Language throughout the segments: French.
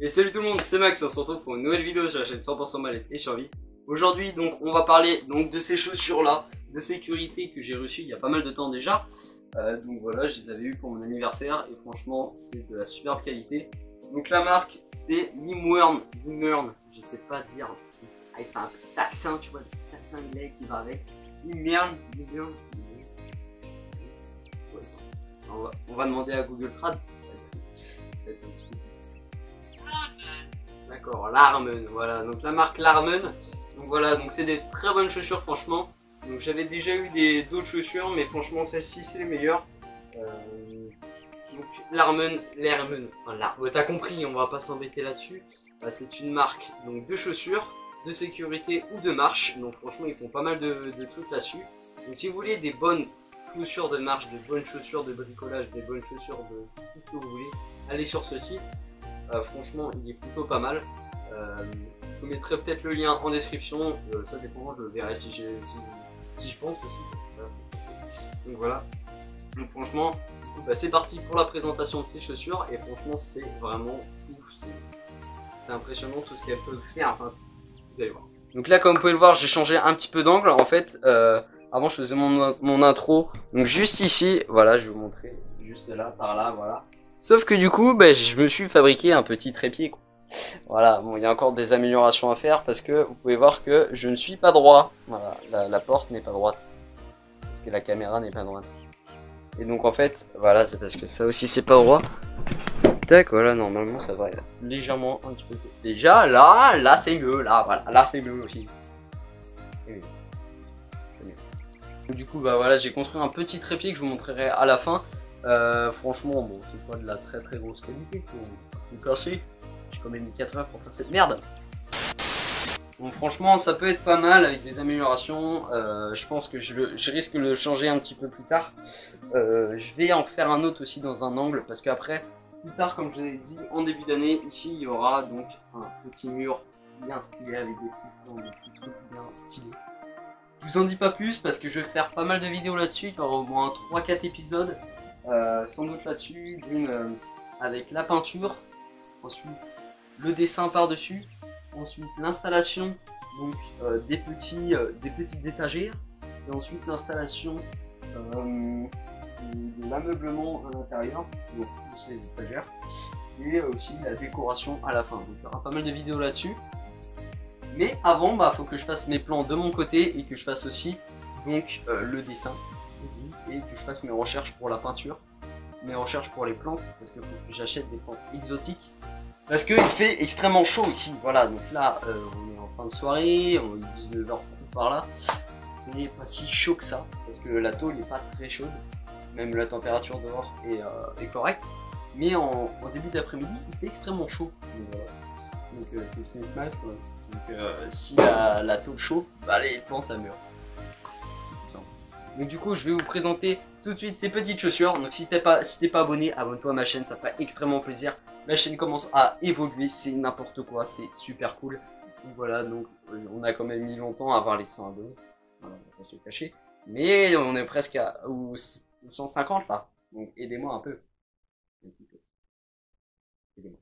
Et salut tout le monde, c'est Max, on se retrouve pour une nouvelle vidéo sur la chaîne 100% Mallette et Survie. Aujourd'hui donc on va parler donc de ces chaussures là de sécurité que j'ai reçues il y a pas mal de temps déjà. Donc voilà, je les avais eu pour mon anniversaire et franchement c'est de la superbe qualité. Donc la marque c'est Limwern, je sais pas dire, c'est un petit accent, tu vois, le anglais qui va avec. Limwern. On va demander à Google Trad. D'accord, Larmen, voilà, donc la marque Larmen. Donc voilà, donc c'est des très bonnes chaussures franchement. Donc j'avais déjà eu d'autres chaussures, mais franchement celle-ci c'est les meilleures. Donc Larmen, t'as compris, on va pas s'embêter là-dessus. C'est une marque donc de chaussures, de sécurité ou de marche. Donc franchement ils font pas mal de trucs là-dessus. Donc si vous voulez des bonnes chaussures de marche, des bonnes chaussures de bricolage, des bonnes chaussures de tout ce que vous voulez, allez sur ce site. Franchement il est plutôt pas mal. Je vous mettrai peut-être le lien en description, ça dépend, je verrai si je pense aussi. Donc voilà, donc franchement c'est parti pour la présentation de ces chaussures et franchement c'est vraiment ouf, c'est impressionnant tout ce qu'elles peuvent faire, enfin vous allez voir. Donc là comme vous pouvez le voir j'ai changé un petit peu d'angle en fait, avant je faisais mon intro, donc juste ici, voilà je vais vous montrer, juste là, par là, voilà. Sauf que du coup, je me suis fabriqué un petit trépied. Voilà, bon, il y a encore des améliorations à faire parce que vous pouvez voir que je ne suis pas droit. Voilà, la porte n'est pas droite. Parce que la caméra n'est pas droite. Et donc en fait, voilà, c'est parce que ça aussi c'est pas droit. Tac, voilà, normalement ça devrait légèrement un petit peu. Déjà, là c'est mieux, là, voilà, là c'est mieux aussi. Et oui. Du coup, voilà, j'ai construit un petit trépied que je vous montrerai à la fin. Franchement, bon, c'est pas de la très grosse qualité, c'est me casser. J'ai quand même mis 4 heures pour faire cette merde. Bon, franchement, ça peut être pas mal avec des améliorations. Je pense que je risque de le changer un petit peu plus tard. Je vais en faire un autre aussi dans un angle parce qu'après, plus tard, comme je vous l'ai dit, en début d'année, ici il y aura donc un petit mur bien stylé avec des petits trucs bien stylés. Je vous en dis pas plus parce que je vais faire pas mal de vidéos là-dessus. Il y aura au moins 3-4 épisodes. Sans doute là-dessus, d'une avec la peinture, ensuite le dessin par-dessus, ensuite l'installation donc des petites étagères, et ensuite l'installation de l'ameublement à l'intérieur, donc tous ces étagères, et aussi la décoration à la fin. Donc il y aura pas mal de vidéos là-dessus. Mais avant, faut que je fasse mes plans de mon côté et que je fasse aussi donc le dessin. Et que je fasse mes recherches pour la peinture, mes recherches pour les plantes, parce qu'il faut que j'achète des plantes exotiques. Parce qu'il fait extrêmement chaud ici, voilà, donc là on est en fin de soirée, on est 19 h par là. On n'est pas si chaud que ça, parce que la tôle n'est pas très chaude, même la température dehors est correcte. Mais en début d'après-midi, il fait extrêmement chaud. Donc c'est une smash quoi. Donc si la tôle chauffe, les plantes elles meurent. Donc du coup je vais vous présenter tout de suite ces petites chaussures. Donc si t'es pas abonné, abonne-toi à ma chaîne, ça ferait extrêmement plaisir. La chaîne commence à évoluer, c'est n'importe quoi, c'est super cool. Donc voilà, donc on a quand même mis longtemps à avoir les 100 abonnés. Voilà, on va pas se le cacher. Mais on est presque à 150 là. Donc aidez-moi un peu. Aidez-moi.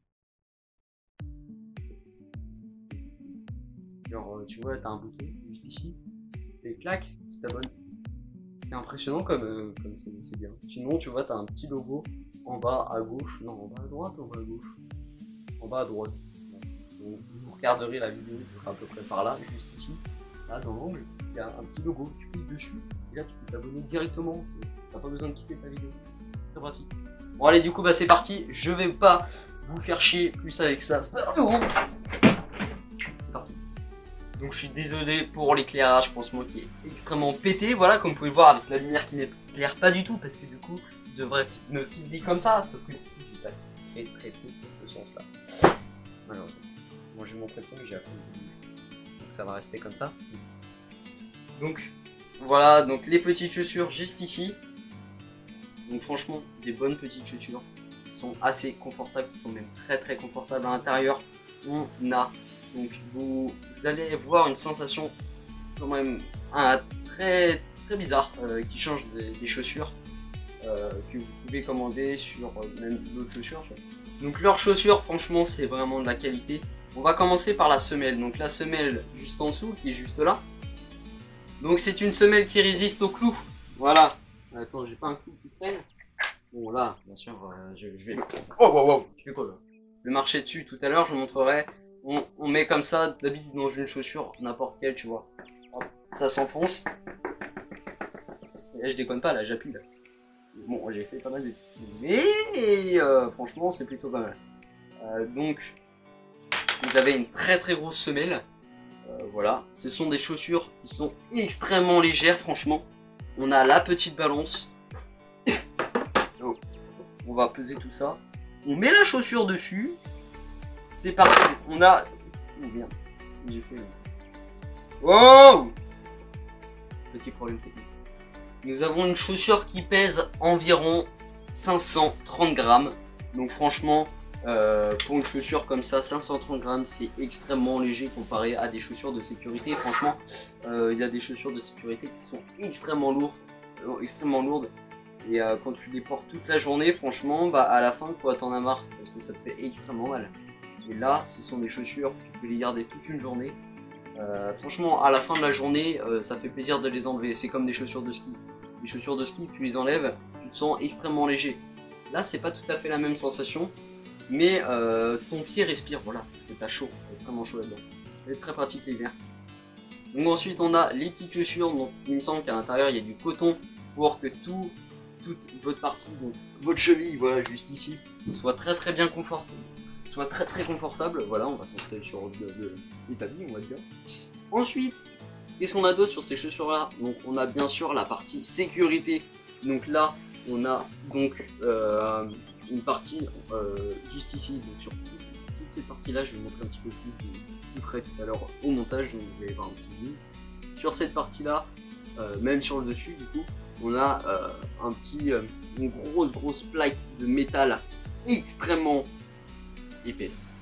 Genre tu vois, t'as un bouton juste ici. Et clac, tu t'abonnes. C'est impressionnant comme c'est bien. Sinon, tu vois, tu as un petit logo en bas à gauche. Non, en bas à droite ou en bas à gauche? En bas à droite. Donc, vous regarderez la vidéo, ça sera à peu près par là, juste ici. Là, dans l'angle, il y a un petit logo. Tu cliques dessus et là, tu peux t'abonner directement. Tu n'as pas besoin de quitter ta vidéo. Très pratique. Bon, allez, du coup, c'est parti. Je vais pas vous faire chier plus avec ça. C'est parti. Donc je suis désolé pour l'éclairage, franchement qui est extrêmement pété, voilà comme vous pouvez le voir avec la lumière qui n'éclaire pas du tout parce que du coup je devrais me filmer comme ça, sauf que c'est pas très pied dans ce sens là. Malheureusement. Moi j'ai mon trépied mais j'ai appris donc ça va rester comme ça. Donc voilà, donc les petites chaussures juste ici. Donc franchement des bonnes petites chaussures qui sont assez confortables, qui sont même très confortables à l'intérieur. On a donc vous allez voir une sensation quand même très bizarre qui change des chaussures. que vous pouvez commander sur même d'autres chaussures. Donc leurs chaussures, franchement, c'est vraiment de la qualité. On va commencer par la semelle. Donc la semelle juste en dessous, qui est juste là. Donc c'est une semelle qui résiste au clou. Voilà. Attends, j'ai pas un clou qui traîne. Bon là, bien sûr, je vais... Oh. Tu fais quoi là? Je vais marcher dessus tout à l'heure, je vous montrerai. On met comme ça, d'habitude dans une chaussure, n'importe quelle, tu vois. Hop, ça s'enfonce. Et là, je déconne pas, là, j'appuie là. Bon, j'ai fait pas mal de... Mais franchement, c'est plutôt pas mal. Donc, vous avez une très très grosse semelle. Voilà, ce sont des chaussures qui sont extrêmement légères, franchement. On a la petite balance. Oh. On va peser tout ça. On met la chaussure dessus. C'est parti. On a... Oh merde, j'ai fait... Oh! Petit problème technique. Nous avons une chaussure qui pèse environ 530 grammes. Donc franchement, pour une chaussure comme ça, 530 grammes, c'est extrêmement léger comparé à des chaussures de sécurité. Franchement, il y a des chaussures de sécurité qui sont extrêmement lourdes. Et quand tu les portes toute la journée, franchement, bah, à la fin, quoi, t'en as marre parce que ça te fait extrêmement mal. Et là, ce sont des chaussures, tu peux les garder toute une journée. Franchement, à la fin de la journée, ça fait plaisir de les enlever. C'est comme des chaussures de ski. Les chaussures de ski, tu les enlèves, tu te sens extrêmement léger. Là, c'est pas tout à fait la même sensation, mais ton pied respire, voilà, parce que t'as chaud, vraiment chaud là-dedans. C'est très pratique l'hiver. Donc ensuite, on a les petites chaussures. Donc, il me semble qu'à l'intérieur, il y a du coton pour que toute votre partie, donc votre cheville, voilà, juste ici, soit très bien confortable. Soit très confortable. Voilà, on va s'installer sur l'établi, on va dire. Ensuite, qu'est-ce qu'on a d'autre sur ces chaussures là? Donc on a bien sûr la partie sécurité. Donc là on a donc une partie juste ici. Donc sur toute cette partie là, je vais vous montrer un petit peu plus près tout à l'heure au montage, donc vous allez voir un petit peu. Sur cette partie là, même sur le dessus du coup, on a une grosse plaque de métal extrêmement épaisse,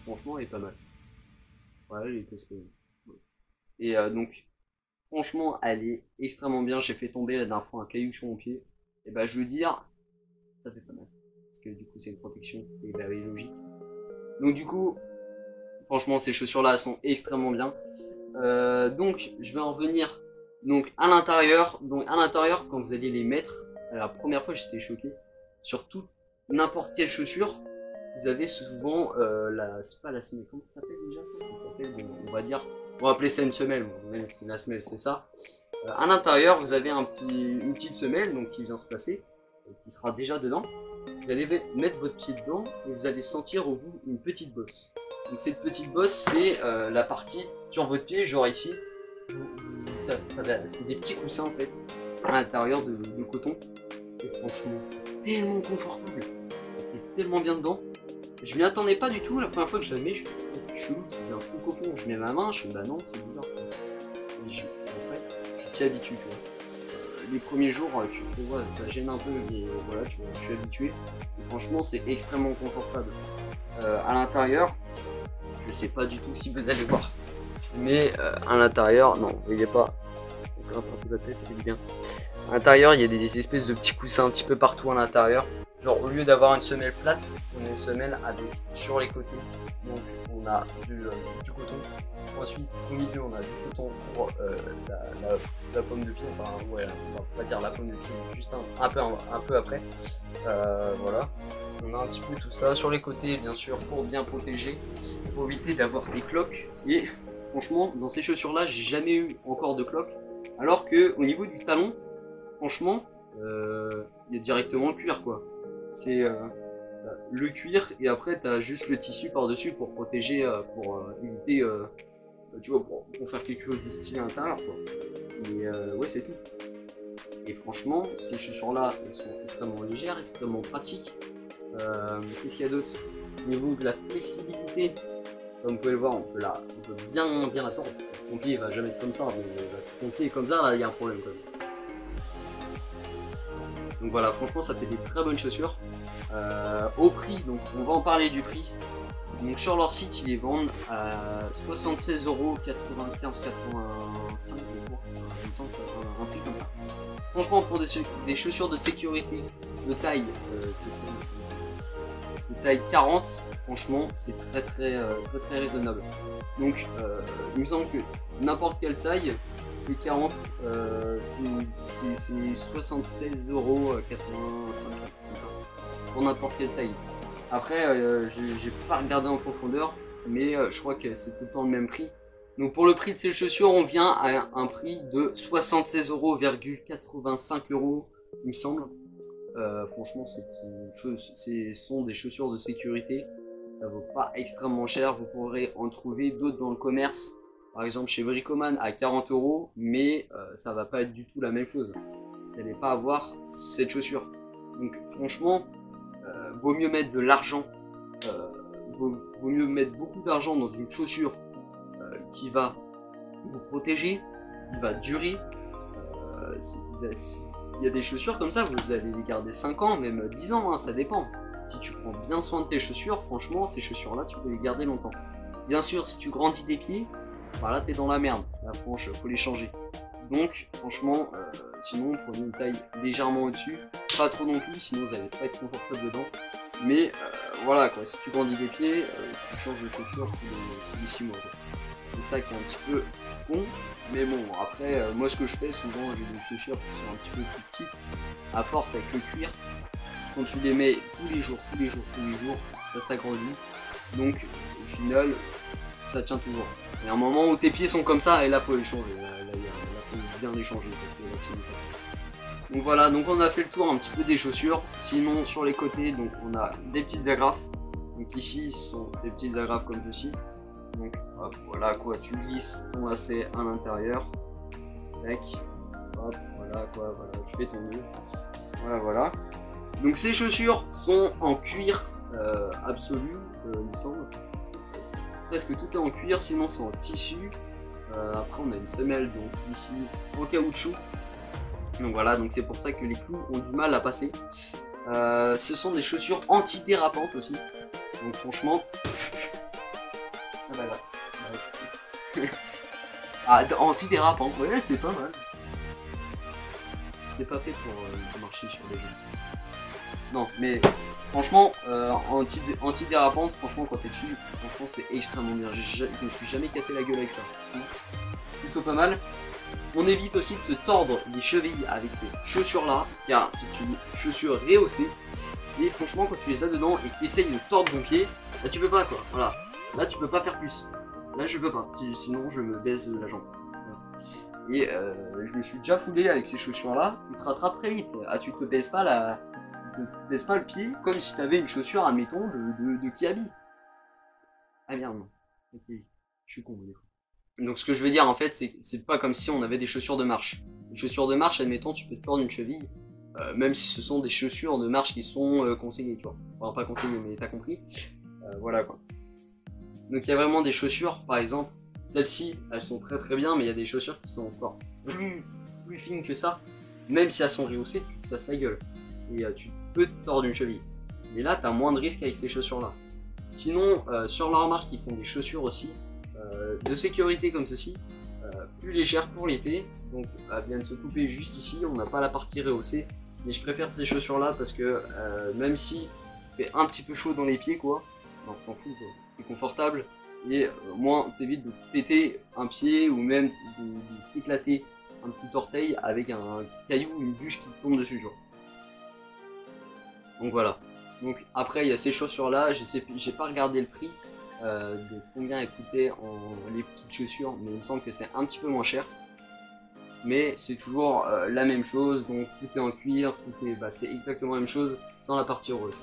franchement elle est pas mal. Voilà, elle est épaisse quand même. Et donc franchement elle est extrêmement bien. J'ai fait tomber la dernière fois un caillou sur mon pied, et bah je veux dire ça fait pas mal parce que du coup c'est une protection, c'est bah, logique. Donc du coup franchement ces chaussures là sont extrêmement bien. Donc je vais en revenir donc à l'intérieur. Donc à l'intérieur, quand vous allez les mettre, la première fois j'étais choqué, sur toute n'importe quelle chaussure vous avez souvent c'est pas la semelle, comment ça s'appelle déjà? On va dire, on va appeler ça une semelle, c'est la semelle, c'est ça. À l'intérieur, vous avez une petite semelle donc qui vient se placer, qui sera déjà dedans. Vous allez mettre votre pied dedans et vous allez sentir au bout une petite bosse. Donc cette petite bosse, c'est la partie sur votre pied, genre ici. C'est des petits coussins en fait, à l'intérieur de coton. Et franchement, c'est tellement confortable, c'est tellement bien dedans. Je m'y attendais pas du tout. La première fois que je la mets, je me dis c'est chelou, il y a un truc au fond. Je mets ma main, je fais bah non, c'est bizarre. Et après, tu t'y habitues, tu vois. Les premiers jours, tu fais ouais, ça gêne un peu, mais voilà, je suis habitué. Et franchement, c'est extrêmement confortable. À l'intérieur, je sais pas du tout si vous allez voir, mais à l'intérieur, non, vous voyez pas. On se grimpe un peu la tête, ça fait du bien. À l'intérieur, il y a des espèces de petits coussins un petit peu partout à l'intérieur. Genre au lieu d'avoir une semelle plate, on a une semelle avec sur les côtés. Donc on a du coton. Ensuite au milieu on a du coton pour la pomme de pied. Enfin ouais, on va pas dire la pomme de pied, juste un peu après. Voilà. On a un petit peu tout ça. Sur les côtés bien sûr pour bien protéger, pour éviter d'avoir des cloques. Et franchement dans ces chaussures là j'ai jamais eu encore de cloques. Alors que au niveau du talon, franchement il y a directement le cuir quoi. C'est le cuir et après tu as juste le tissu par dessus pour protéger, pour éviter, tu vois, pour faire quelque chose de stylé à l'intérieur quoi. Mais ouais c'est tout. Et franchement ces chaussures là elles sont extrêmement légères, extrêmement pratiques. Qu'est-ce qu'il y a d'autre? Au niveau de la flexibilité, comme vous pouvez le voir, on peut bien la tordre. Ton pied va jamais être comme ça, mais si ton pied est comme ça, là il y a un problème quand même. Donc voilà, franchement ça fait des très bonnes chaussures. Au prix, donc on va en parler du prix. Donc sur leur site ils les vendent à 76,95 85 €, il me semble un prix comme ça. Franchement, pour des chaussures de sécurité de taille, de taille 40, franchement, c'est très raisonnable. Donc, il me semble que n'importe quelle taille, c'est 40, c'est 76,85 € pour n'importe quelle taille. Après, j'ai pas regardé en profondeur, mais je crois que c'est tout le temps le même prix. Donc pour le prix de ces chaussures, on vient à un prix de 76,85 €, il me semble. Franchement, ce sont des chaussures de sécurité. Ça vaut pas extrêmement cher. Vous pourrez en trouver d'autres dans le commerce. Par exemple chez Bricoman à 40 €, mais ça va pas être du tout la même chose. Vous n'allez pas avoir cette chaussure. Donc franchement, vaut mieux mettre de l'argent, vaut mieux mettre beaucoup d'argent dans une chaussure qui va vous protéger, qui va durer. Il y a des chaussures comme ça, vous allez les garder 5 ans, même 10 ans, hein, ça dépend. Si tu prends bien soin de tes chaussures, franchement, ces chaussures-là, tu peux les garder longtemps. Bien sûr, si tu grandis des pieds, bah là, t'es dans la merde. La franche, faut les changer. Donc, franchement, sinon, prenez une taille légèrement au-dessus. Pas trop non plus, sinon vous n'allez pas être confortable dedans. Mais voilà, quoi, si tu grandis des pieds, tu changes de chaussures tous les 6 mois. C'est ça qui est un petit peu con. Mais bon, après, moi, ce que je fais, souvent, j'ai des chaussures qui sont un petit peu plus petites. À force, avec le cuir, quand tu les mets tous les jours, ça s'agrandit. Donc, au final, ça tient toujours. Il y a un moment où tes pieds sont comme ça, et là, faut les changer. Là, faut bien les changer, parce que là, sinon, donc voilà, donc on a fait le tour un petit peu des chaussures. Sinon, sur les côtés, donc on a des petites agrafes. Donc ici, ce sont des petites agrafes comme ceci. Donc hop, voilà quoi, tu glisses ton lacet à l'intérieur. Tac, hop, voilà quoi, voilà, tu fais ton nœud. Voilà. Donc ces chaussures sont en cuir absolu, il me semble. Presque tout est en cuir, sinon c'est en tissu. Après on a une semelle donc ici en caoutchouc. Donc voilà, donc c'est pour ça que les clous ont du mal à passer. Ce sont des chaussures antidérapantes aussi. Donc franchement... Ah bah là. Ah, antidérapant, ouais c'est pas mal. C'est pas fait pour marcher sur les jeux. Non mais franchement, antidérapante, franchement quand t'es dessus, franchement c'est extrêmement bien. Je me suis jamais cassé la gueule avec ça. Plutôt pas mal. On évite aussi de se tordre les chevilles avec ces chaussures là, car c'est une chaussure rehaussée. Et franchement quand tu les as dedans et que tu essayes de tordre ton pied, là tu peux pas quoi, voilà. Là tu peux pas faire plus. Là je peux pas, sinon je me baise la jambe. Et je me suis déjà foulé avec ces chaussures là, tu te rattrapes très vite. Ah tu te baisses pas le pied comme si tu avais une chaussure admettons de Kiabi. Ah merde non. Ok, je suis con des fois. Donc ce que je veux dire en fait c'est pas comme si on avait des chaussures de marche. Les chaussures de marche admettons tu peux te tordre une cheville, même si ce sont des chaussures de marche qui sont conseillées tu vois. Enfin pas conseillées mais t'as compris. Voilà quoi. Donc il y a vraiment des chaussures par exemple, celles-ci elles sont très bien mais il y a des chaussures qui sont encore plus fines que ça. Même si elles sont rehaussées tu te casses la gueule. Et tu peux te tordre une cheville. Mais là t'as moins de risques avec ces chaussures là. Sinon sur leur marque ils font des chaussures aussi. De sécurité comme ceci, plus légère pour l'été, donc elle vient de se couper juste ici, on n'a pas la partie rehaussée, mais je préfère ces chaussures là parce que même si il fait un petit peu chaud dans les pieds quoi, on s'en fout, c'est confortable et moins t'évites de péter un pied ou même d'éclater un petit orteil avec un caillou ou une bûche qui tombe dessus genre. Donc voilà, donc après il y a ces chaussures là, j'ai pas regardé le prix de combien elles coûtaient les petites chaussures, mais il me semble que c'est un petit peu moins cher, mais c'est toujours la même chose, donc tout est en cuir, c'est exactement la même chose sans la partie rose.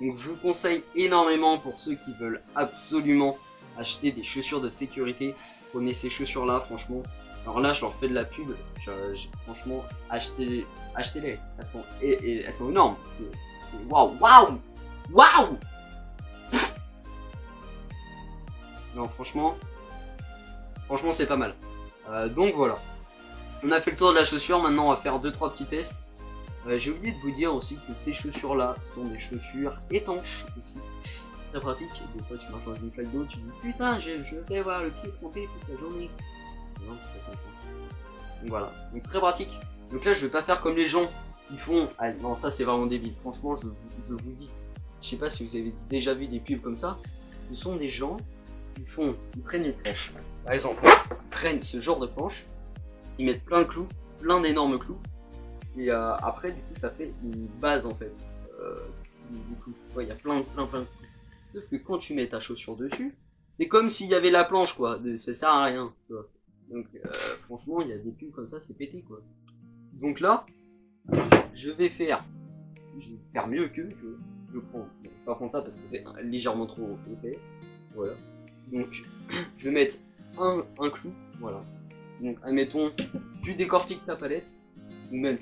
Donc je vous conseille énormément pour ceux qui veulent absolument acheter des chaussures de sécurité, prenez ces chaussures là franchement. Alors là je leur fais de la pub, franchement achetez-les, elles sont énormes, c'est waouh. Non franchement c'est pas mal. Donc voilà. On a fait le tour de la chaussure, maintenant on va faire 2-3 petits tests. J'ai oublié de vous dire aussi que ces chaussures là sont des chaussures étanches aussi. Très pratique, des fois tu marches dans une flaque d'eau, tu dis putain je vais voir le pied trempé toute la journée. Non c'est pas ça. Donc voilà, donc très pratique. Donc là je vais pas faire comme les gens qui font, ah, non ça c'est vraiment débile, franchement je vous dis, je sais pas si vous avez déjà vu des pubs comme ça, ce sont des gens qui prennent une planche, par exemple, ils prennent ce genre de planche, ils mettent plein de clous, plein d'énormes clous, et après du coup ça fait une base en fait, du coup, tu vois il y a plein de clous, sauf que quand tu mets ta chaussure dessus, c'est comme s'il y avait la planche quoi, ça sert à rien, tu vois. Donc franchement il y a des pubs comme ça, c'est pété quoi. Donc là, je vais faire mieux que, tu vois. Je vais pas prendre ça parce que c'est légèrement trop épais. Voilà. Donc, je vais mettre un clou. Voilà. Donc, admettons, tu décortiques ta palette. Ou même,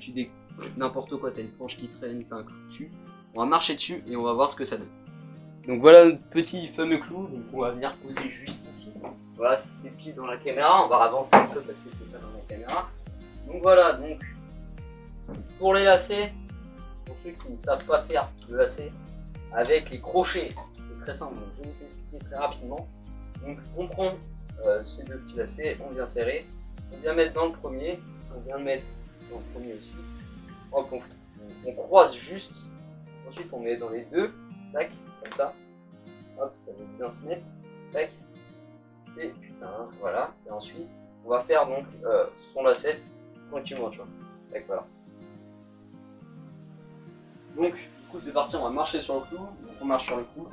n'importe quoi. T'as une planche qui traîne, t'as un clou dessus. On va marcher dessus et on va voir ce que ça donne. Donc, voilà notre petit fameux clou. Donc, on va venir poser juste ici. Voilà, si c'est pile dans la caméra, on va avancer un peu parce que c'est pas dans la caméra. Donc, voilà. Donc, pour les lacets, pour ceux qui ne savent pas faire le lacet avec les crochets, c'est très simple, donc je vais vous expliquer très rapidement. Donc on prend ces deux petits lacets, on vient serrer, on vient mettre dans le premier, on vient mettre dans le premier aussi. Hop, on croise juste, ensuite on met dans les deux, tac, comme ça. Hop, ça va bien se mettre, tac. Et putain, voilà. Et ensuite, on va faire donc son lacet tranquillement, tu vois. Tac, voilà. Donc, du coup, c'est parti, on va marcher sur le clou. Donc, on marche sur le clou.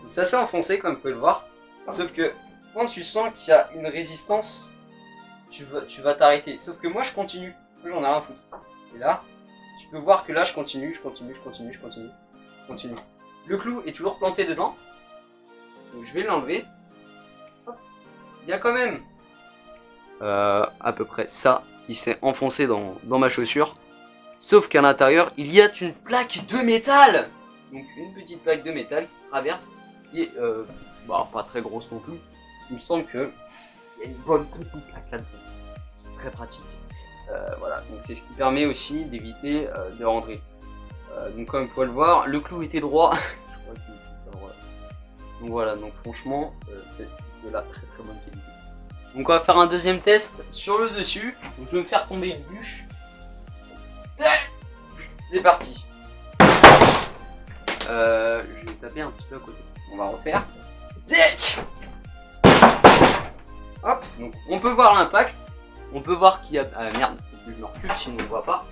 C'est assez enfoncé, comme vous pouvez le voir. Sauf que quand tu sens qu'il y a une résistance, tu vas t'arrêter. Sauf que moi, je continue. J'en ai rien à foutre. Et là, tu peux voir que là, je continue. Le clou est toujours planté dedans. Donc, je vais l'enlever. Il y a quand même à peu près ça qui s'est enfoncé dans ma chaussure. Sauf qu'à l'intérieur, il y a une plaque de métal. Donc une petite plaque de métal qui traverse. Et pas très grosse non plus. Il me semble qu'il y a une bonne petite plaque là-dedans. Très pratique. Voilà, donc c'est ce qui permet aussi d'éviter de rentrer. Donc comme vous pouvez le voir, le clou était droit. Je crois qu'il était droit. Donc voilà, donc franchement, c'est de la très très bonne qualité. Donc on va faire un deuxième test sur le dessus. Donc je vais me faire tomber une bûche. C'est parti. Je vais taper un petit peu à côté. On va refaire. Hop. Donc on peut voir l'impact. On peut voir qu'il y a... Ah merde, je me recule sinon on ne voit pas.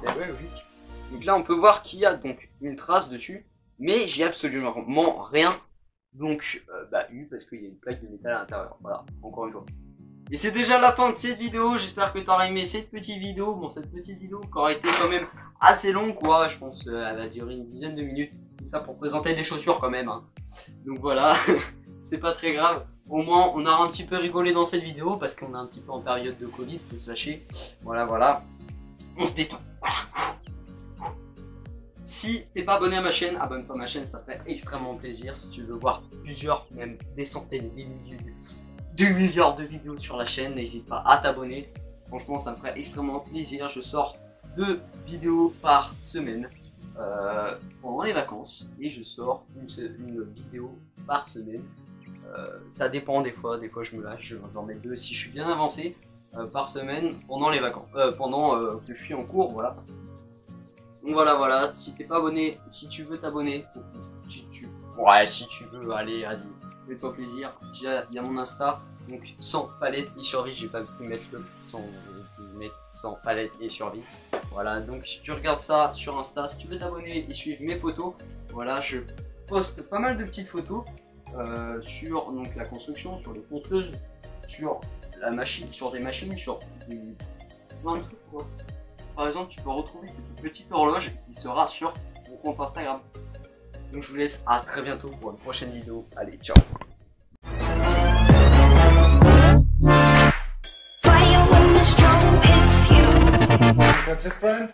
Ouais, logique. Donc là on peut voir qu'il y a donc une trace dessus. Mais j'ai absolument rien. Donc eu parce qu'il y a une plaque de métal à l'intérieur. Voilà, encore une fois. Et c'est déjà la fin de cette vidéo, j'espère que tu auras aimé cette petite vidéo. Bon, cette petite vidéo qui aura été quand même assez longue quoi, je pense elle va durer une dizaine de minutes. Tout ça pour présenter des chaussures quand même. Hein. Donc voilà, c'est pas très grave. Au moins on aura un petit peu rigolé dans cette vidéo parce qu'on est un petit peu en période de Covid, faut se lâcher. Voilà. On se détend. Voilà. Si t'es pas abonné à ma chaîne, abonne-toi à ma chaîne, ça fait extrêmement plaisir. Si tu veux voir plusieurs, même des centaines, des milliers, 2 milliards de vidéos sur la chaîne, n'hésite pas à t'abonner. Franchement, ça me ferait extrêmement plaisir. Je sors 2 vidéos par semaine pendant les vacances et je sors une vidéo par semaine. Ça dépend des fois je me lâche, j'en mets 2 si je suis bien avancé par semaine pendant les vacances, pendant que je suis en cours, voilà. Donc voilà, si t'es pas abonné, si tu veux t'abonner, si tu veux, allez, vas-y. Fais-toi plaisir, il y a mon Insta, donc sans palette et survie, j'ai pas pu mettre sans palette et survie. Voilà, donc tu regardes ça sur Insta, si tu veux t'abonner et suivre mes photos, voilà, je poste pas mal de petites photos sur donc, la construction, sur les ponçeuses, sur la machine, sur des machines, sur plein de trucs quoi. Par exemple, tu peux retrouver cette petite horloge qui sera sur mon compte Instagram. Donc je vous laisse à très bientôt pour une prochaine vidéo. Allez, ciao. That's it, friend?